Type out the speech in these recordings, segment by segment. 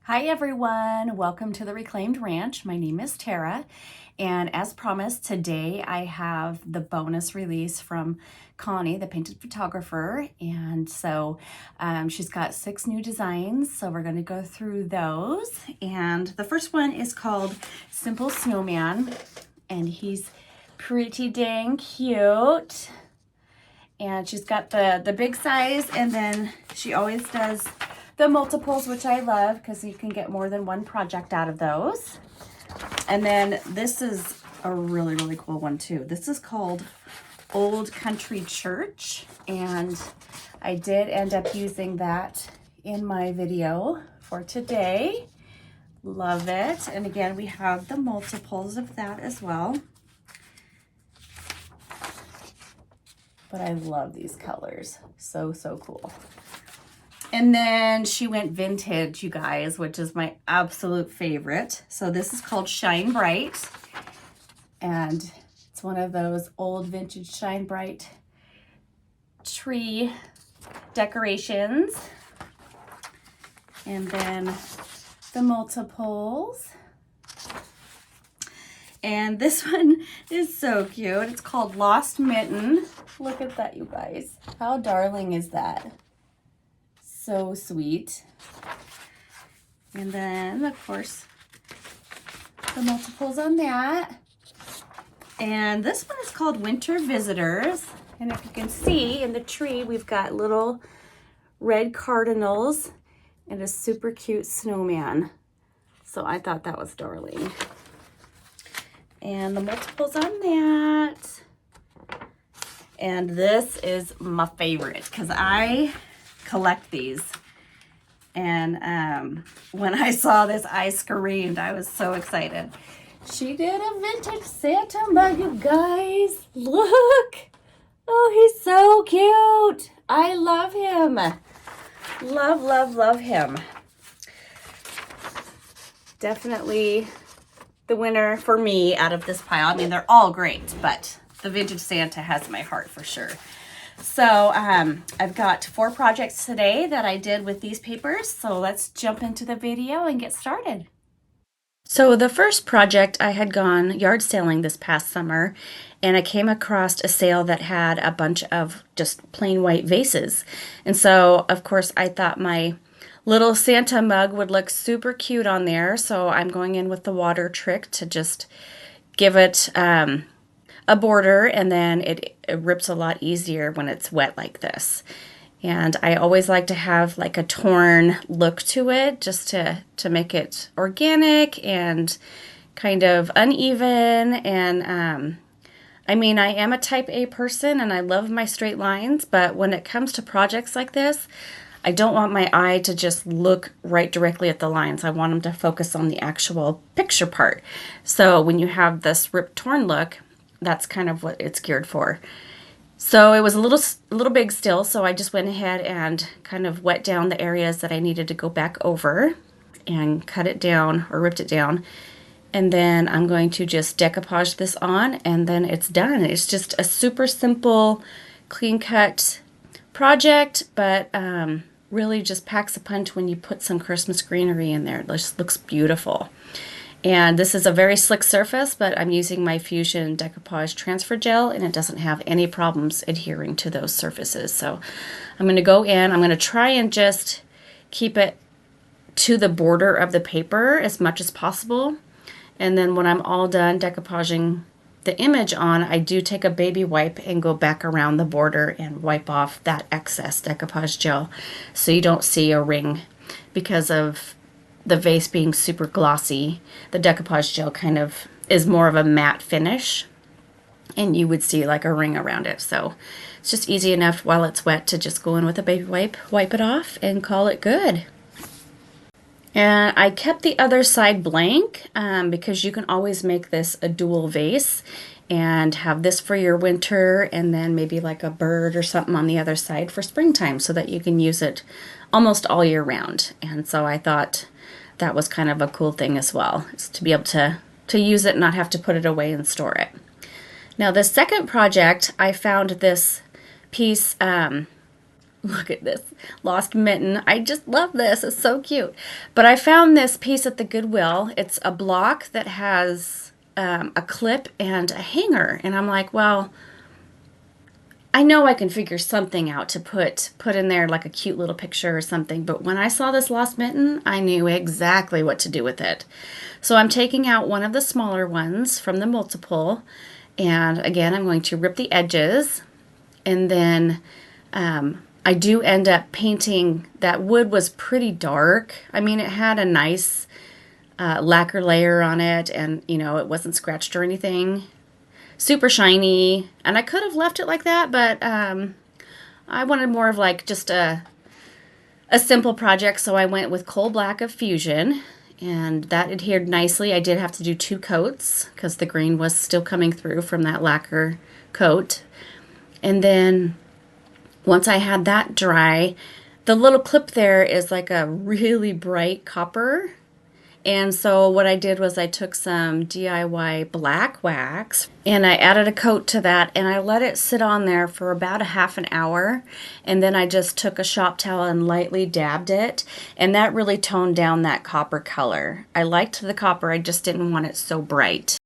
Hi everyone, welcome to the Reclaimed Ranch. My name is Tara, and as promised, today I have the bonus release from Connie, the painted photographer, and so she's got 6 new designs, so we're going to go through those. And the first one is called Simple Snowman, and he's pretty dang cute. And she's got the big size, and then she always does the multiples, which I love because you can get more than one project out of those. And then this is a really, really cool one too. This is called Old Country Church, and I did end up using that in my video for today. Love it. And again, we have the multiples of that as well. But I love these colors. So cool. And then she went vintage, you guys, which is my absolute favorite. So this is called Shine Bright. And it's one of those old vintage Shine Bright tree decorations. And then the multiples. And this one is so cute. It's called Lost Mitten. Look at that, you guys. How darling is that? So sweet. And then, of course, the multiples on that. And this one is called Winter Visitors. And if you can see in the tree, we've got little red cardinals and a super cute snowman. So I thought that was darling. And the multiples on that. And this is my favorite because I collect these. And when I saw this, I screamed. I was so excited. She did a vintage Santa mug, you guys. Look. Oh, he's so cute. I love him. Love him. Definitely the winner for me out of this pile. I mean, they're all great, but the vintage Santa has my heart for sure. So I've got 4 projects today that I did with these papers. So let's jump into the video and get started. So the first project, I had gone yard sailing this past summer, and I came across a sale that had a bunch of just plain white vases. And so, of course, I thought my little Santa mug would look super cute on there. So I'm going in with the water trick to just give it a border, and then it rips a lot easier when it's wet like this. And I always like to have like a torn look to it, just to make it organic and kind of uneven. And I mean, I am a type A person and I love my straight lines, but when it comes to projects like this, I don't want my eye to just look right directly at the lines. I want them to focus on the actual picture part. So when you have this ripped torn look, that's kind of what it's geared for. So it was a little big still, so I just went ahead and kind of wet down the areas that I needed to go back over and cut it down or ripped it down. And then I'm going to just decoupage this on, and then it's done. It's just a super simple, clean cut project, but really just packs a punch when you put some Christmas greenery in there. It just looks beautiful. And this is a very slick surface, but I'm using my Fusion Decoupage Transfer Gel, and it doesn't have any problems adhering to those surfaces. So I'm going to go in, I'm going to try and just keep it to the border of the paper as much as possible. And then when I'm all done decoupaging the image on, I do take a baby wipe and go back around the border and wipe off that excess decoupage gel so you don't see a ring. Because of the vase being super glossy, the decoupage gel kind of is more of a matte finish, and you would see like a ring around it. So it's just easy enough while it's wet to just go in with a baby wipe it off, and call it good. And I kept the other side blank because you can always make this a dual vase and have this for your winter, and then maybe like a bird or something on the other side for springtime, so that you can use it almost all year round. And so I thought that was kind of a cool thing as well, is to be able to use it and not have to put it away and store it. Now the second project, I found this piece Look at this lost mitten. I just love this. It's so cute. But I found this piece at the Goodwill. It's a block that has a clip and a hanger. And I'm like, well, I know I can figure something out to put in there, like a cute little picture or something. But when I saw this lost mitten, I knew exactly what to do with it. So I'm taking out one of the smaller ones from the multiple. And again, I'm going to rip the edges. And then I do end up painting. That wood was pretty dark. I mean, it had a nice lacquer layer on it, and you know, it wasn't scratched or anything. Super shiny, and I could have left it like that, but I wanted more of like just a simple project, so I went with coal black of Fusion, and that adhered nicely. I did have to do 2 coats because the green was still coming through from that lacquer coat. And then once I had that dry, the little clip there is like a really bright copper. And so what I did was I took some DIY black wax and I added a coat to that, and I let it sit on there for about a half an hour. And then I just took a shop towel and lightly dabbed it, and that really toned down that copper color. I liked the copper, I just didn't want it so bright.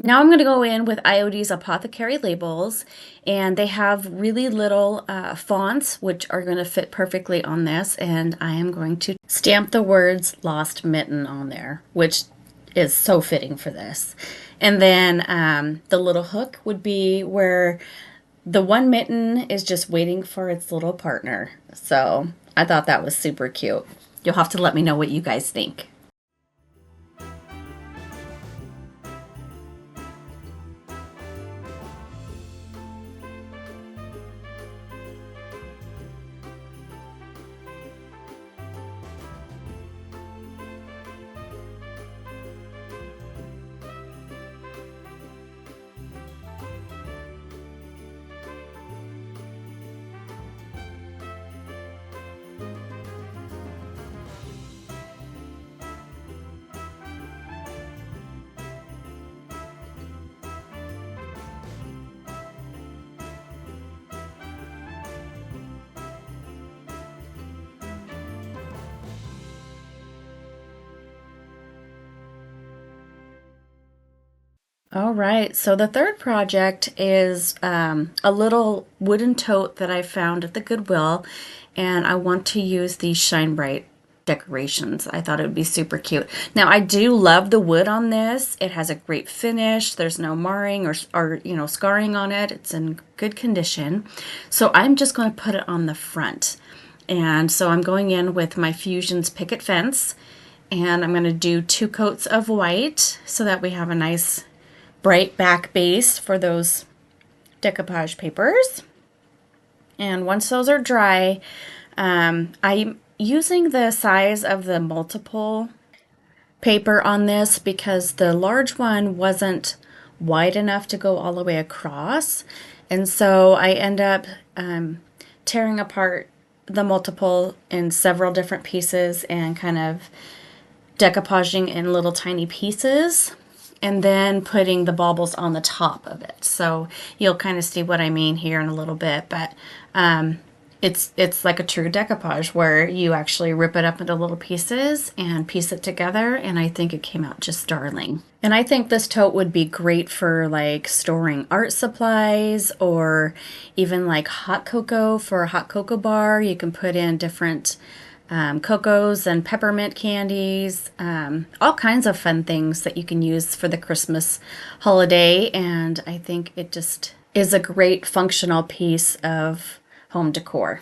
Now I'm going to go in with IOD's Apothecary labels, and they have really little fonts which are going to fit perfectly on this, and I am going to stamp the words Lost Mitten on there, which is so fitting for this. And then the little hook would be where the one mitten is just waiting for its little partner. So I thought that was super cute. You'll have to let me know what you guys think. All right, so the third project is a little wooden tote that I found at the Goodwill, and I want to use these Shine Bright decorations. I thought it would be super cute. Now, I do love the wood on this. It has a great finish. There's no marring or you know, scarring on it. It's in good condition. So I'm just going to put it on the front. And so I'm going in with my Fusion's Picket Fence, and I'm going to do 2 coats of white so that we have a nice bright back base for those decoupage papers. And once those are dry, I'm using the size of the multiple paper on this because the large one wasn't wide enough to go all the way across. And so I end up tearing apart the multiple in several different pieces and kind of decoupaging in little tiny pieces, and then putting the baubles on the top of it. So you'll kind of see what I mean here in a little bit, but it's like a true decoupage where you actually rip it up into little pieces and piece it together, and I think it came out just darling. And I think this tote would be great for like storing art supplies, or even like hot cocoa for a hot cocoa bar. You can put in different cocos and peppermint candies, all kinds of fun things that you can use for the Christmas holiday. And I think it just is a great functional piece of home decor.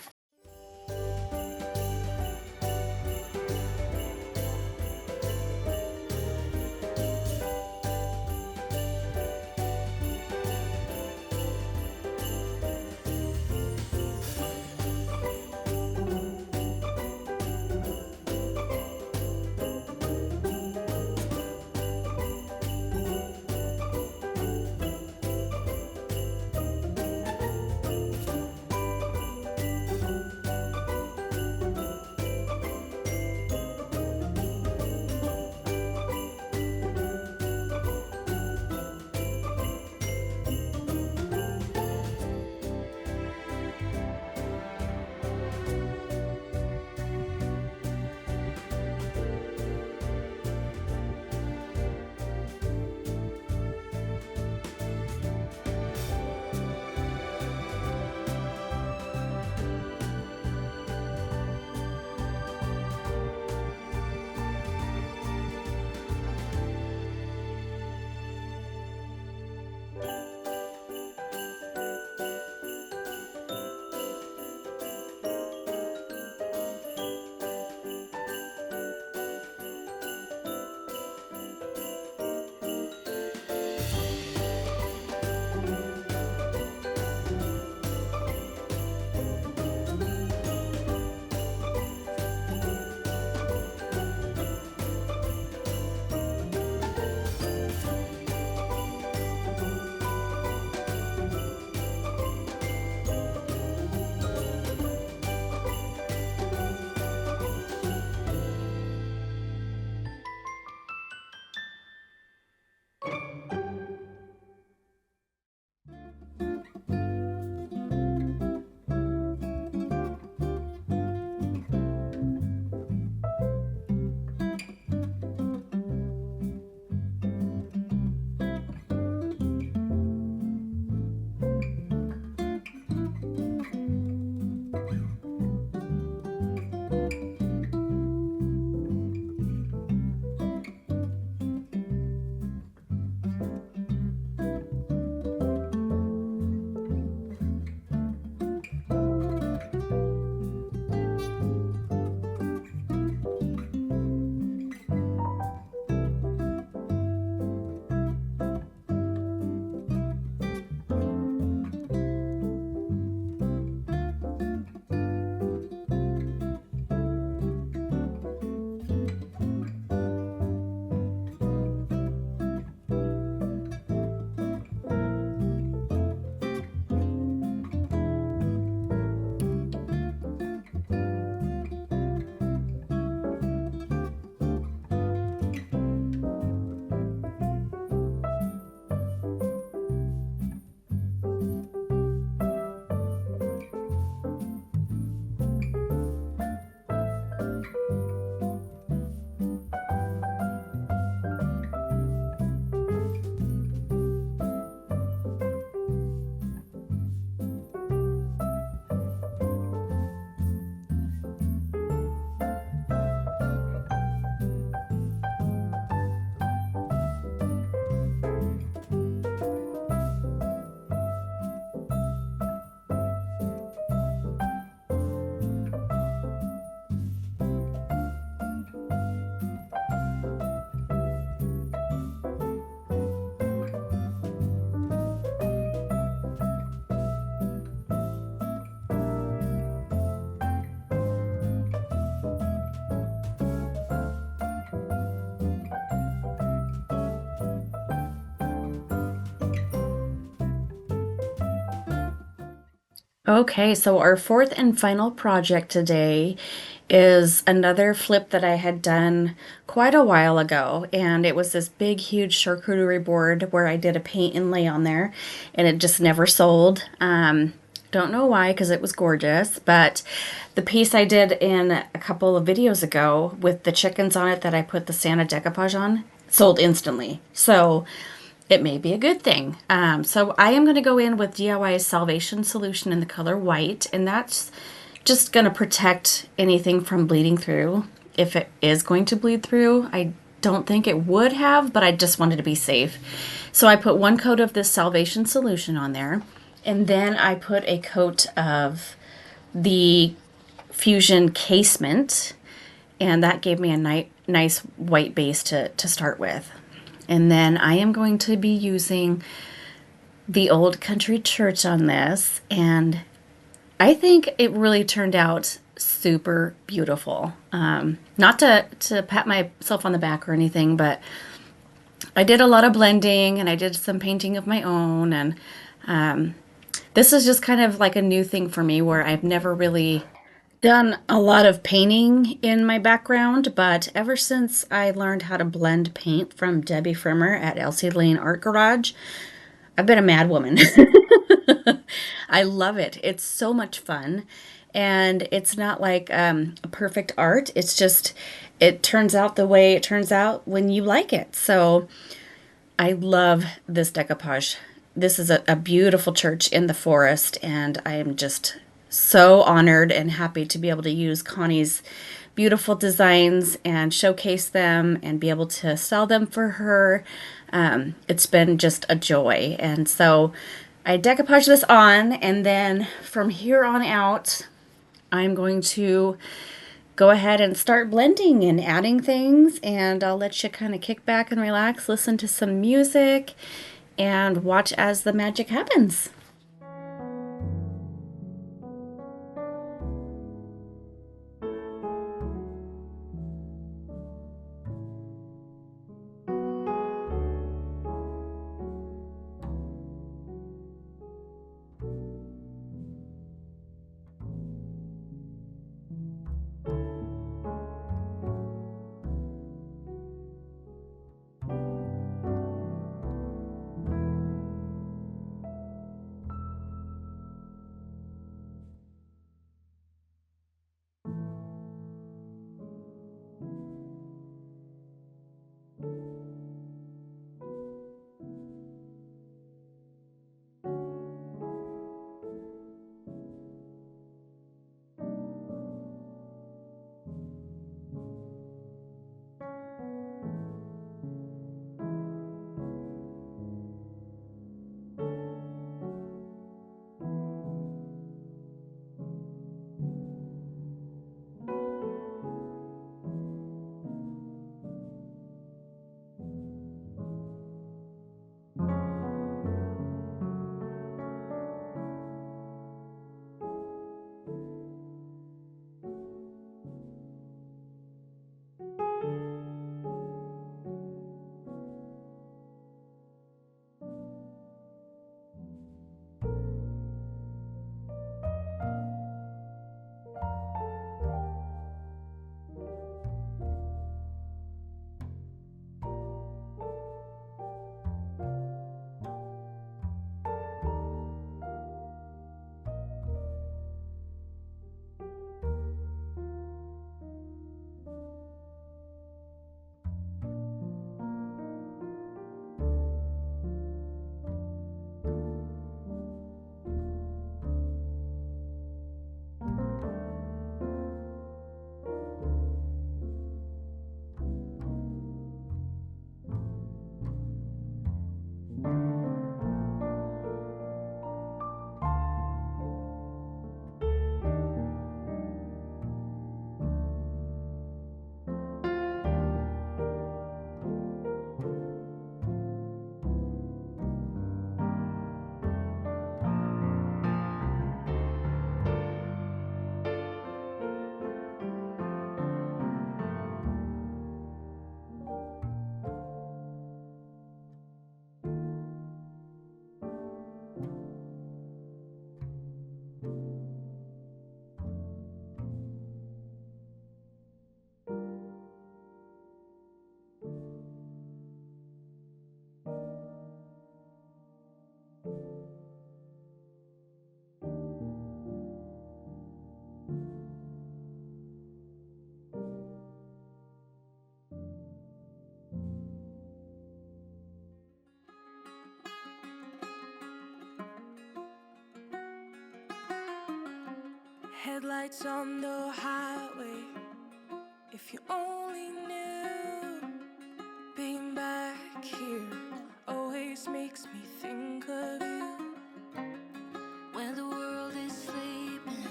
Okay, so our fourth and final project today is another flip that I had done quite a while ago. And it was this big, huge charcuterie board where I did a paint inlay on there and it just never sold. Don't know why, because it was gorgeous. But the piece I did in a couple of videos ago with the chickens on it that I put the Santa decoupage on sold instantly. So it may be a good thing. So I am going to go in with DIY's Salvation Solution in the color white, and that's just going to protect anything from bleeding through. If it is going to bleed through, I don't think it would have, but I just wanted to be safe. So I put one coat of this Salvation Solution on there, and then I put a coat of the Fusion Casement, and that gave me a nice white base to start with. And then I am going to be using the Old Country Church on this, and I think it really turned out super beautiful. Not to pat myself on the back or anything, but I did a lot of blending and I did some painting of my own, and this is just kind of like a new thing for me where I've never really done a lot of painting in my background, but ever since I learned how to blend paint from Debbie Frimmer at Elsie Lane Art Garage, I've been a mad woman. I love it. It's so much fun. And it's not like a perfect art. It's just, it turns out the way it turns out when you like it. So I love this decoupage. This is a beautiful church in the forest, and I am just so honored and happy to be able to use Connie's beautiful designs and showcase them and be able to sell them for her. It's been just a joy. And so I decoupage this on, and then from here on out, I'm going to go ahead and start blending and adding things, and I'll let you kind of kick back and relax, listen to some music, and watch as the magic happens. Headlights on the highway. If you only knew, being back here always makes me think of you. When the world is sleeping,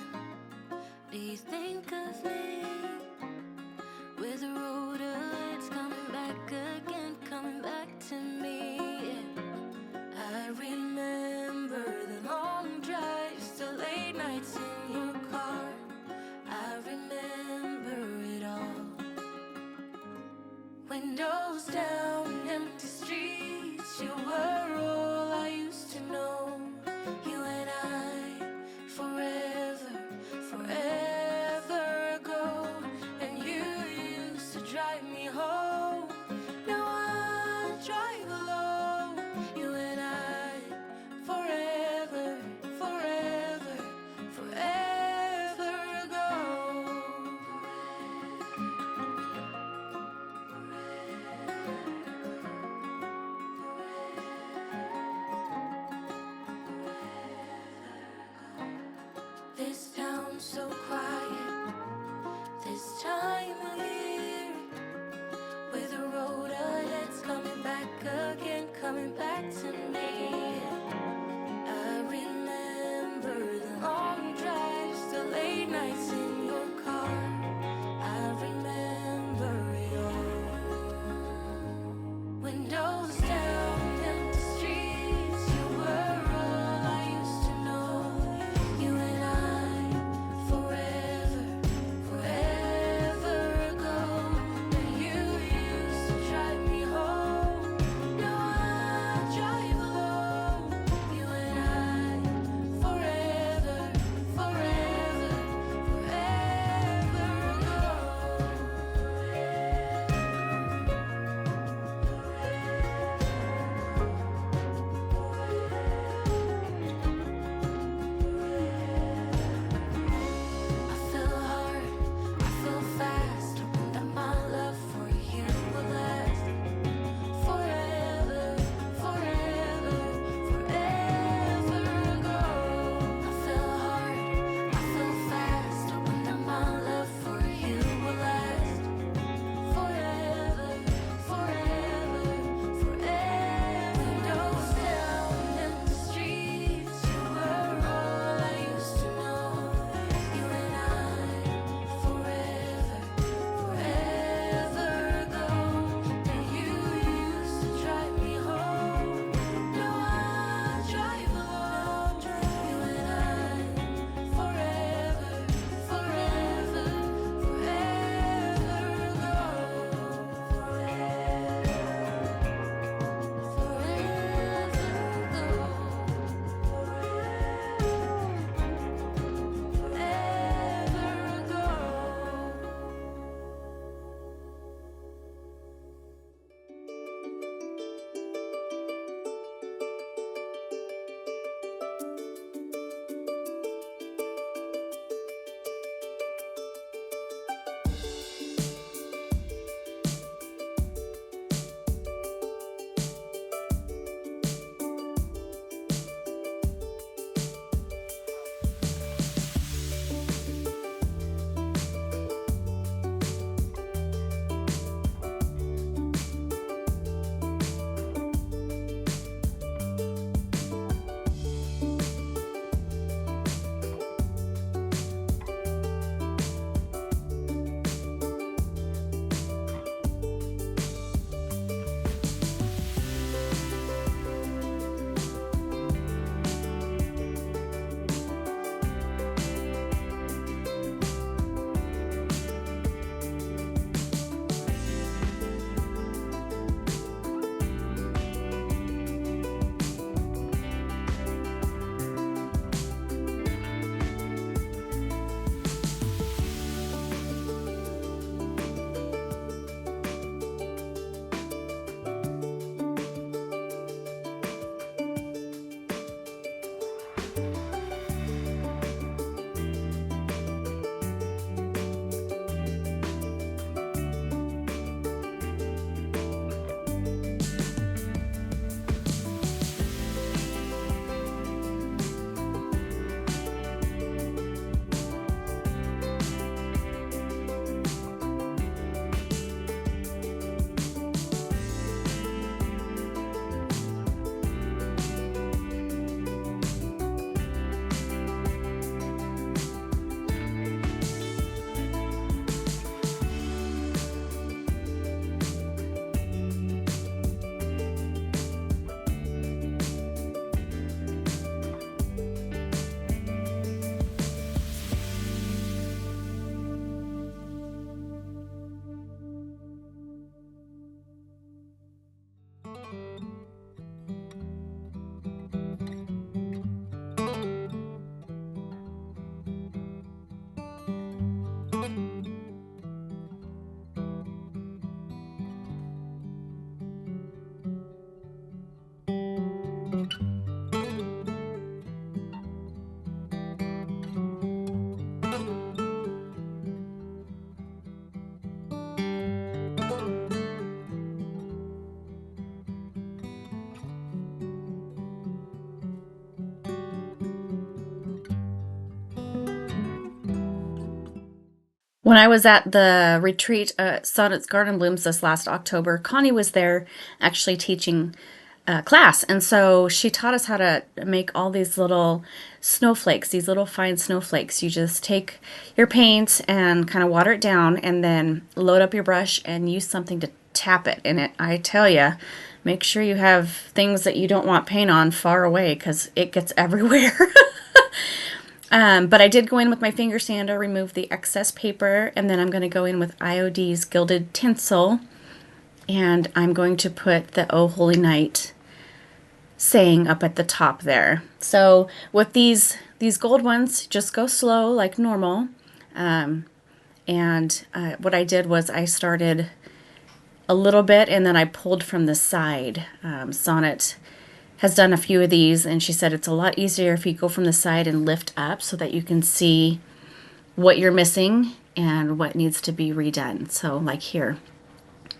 do you think of me? With the road ahead's coming back again, coming back to me. I remember the long drives, the late nights in your car. I remember it all. Windows down, empty streets, you were all I used to know. You and I, forever, forever ago. And you used to drive me home. Now I drive alone. You and I, forever, forever, forever ago. This town's so quiet this time of year. With the road ahead's coming back again, coming back to me. I remember the long drives, the late nights in your car. I remember it all. Windows down, empty streets, you were all I used to know. You and I, forever, forever ago. And you used to drive me home. Now I drive When I was at the retreat at Sonnet's Garden Blooms this last October, Connie was there actually teaching class. And so she taught us how to make all these little snowflakes, these little fine snowflakes. You just take your paint and kind of water it down and then load up your brush and use something to tap it. And I tell you, make sure you have things that you don't want paint on far away because it gets everywhere. But I did go in with my finger sander, remove the excess paper, and then I'm going to go in with IOD's Gilded Tinsel, and I'm going to put the Oh Holy Night saying up at the top there. So with these gold ones, just go slow like normal. What I did was I started a little bit and then I pulled from the side. Sonnet has done a few of these, and she said it's a lot easier if you go from the side and lift up so that you can see what you're missing and what needs to be redone. So like here,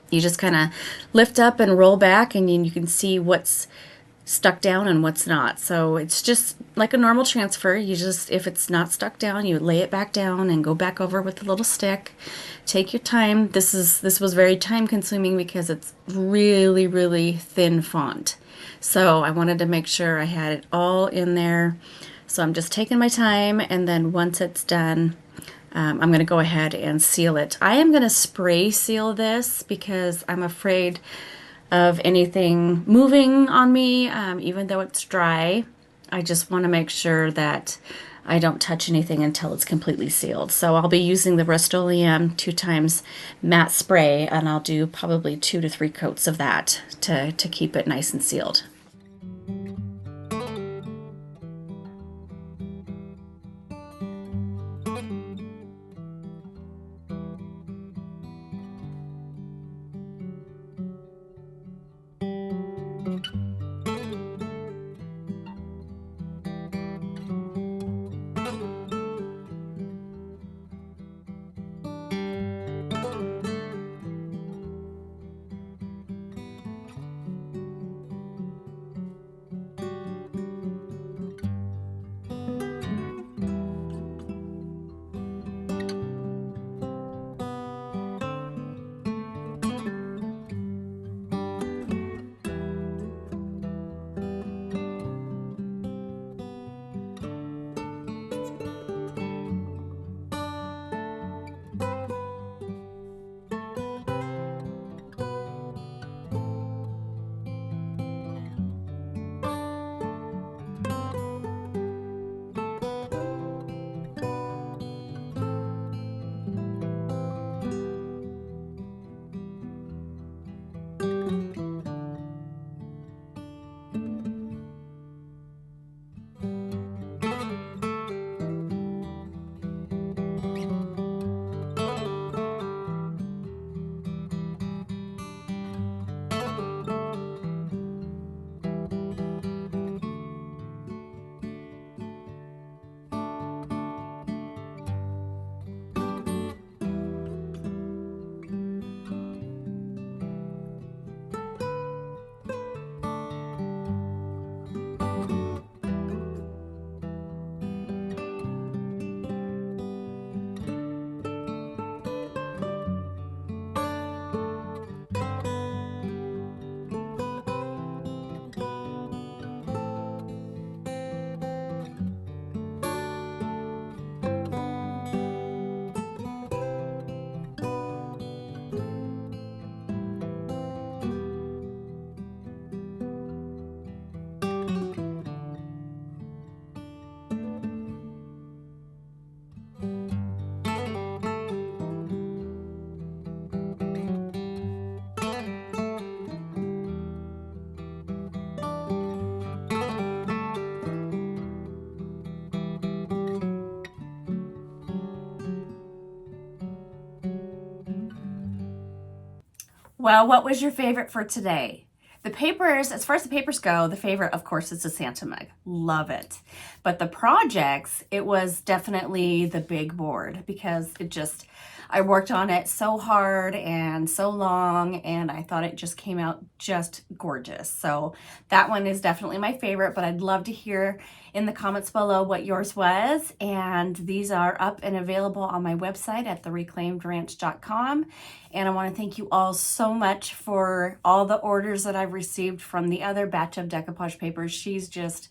you just kind of lift up and roll back, and you can see what's stuck down and what's not. So it's just like a normal transfer. You just, if it's not stuck down, you lay it back down and go back over with a little stick. Take your time. This was very time consuming because it's really, really thin font. So I wanted to make sure I had it all in there. So I'm just taking my time, and then once it's done, I'm going to go ahead and seal it. I am going to spray seal this because I'm afraid of anything moving on me, even though it's dry. I just want to make sure that I don't touch anything until it's completely sealed. So I'll be using the Rust-Oleum 2x matte spray, and I'll do probably 2 to 3 coats of that to keep it nice and sealed. Well, what was your favorite for today? The papers, as far as the papers go, the favorite, of course, is the Santa mug. Love it. But the projects, it was definitely the big board because I worked on it so hard and so long, and I thought it just came out just gorgeous. So that one is definitely my favorite, but I'd love to hear in the comments below what yours was. And these are up and available on my website at thereclaimedranch.com. And I want to thank you all so much for all the orders that I've received from the other batch of decoupage papers. She's just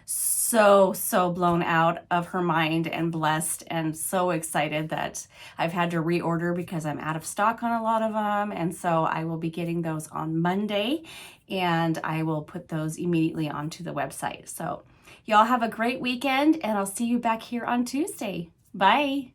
so blown out of her mind and blessed and so excited that I've had to reorder because I'm out of stock on a lot of them. And so I will be getting those on Monday, and I will put those immediately onto the website. So y'all have a great weekend, and I'll see you back here on Tuesday. Bye.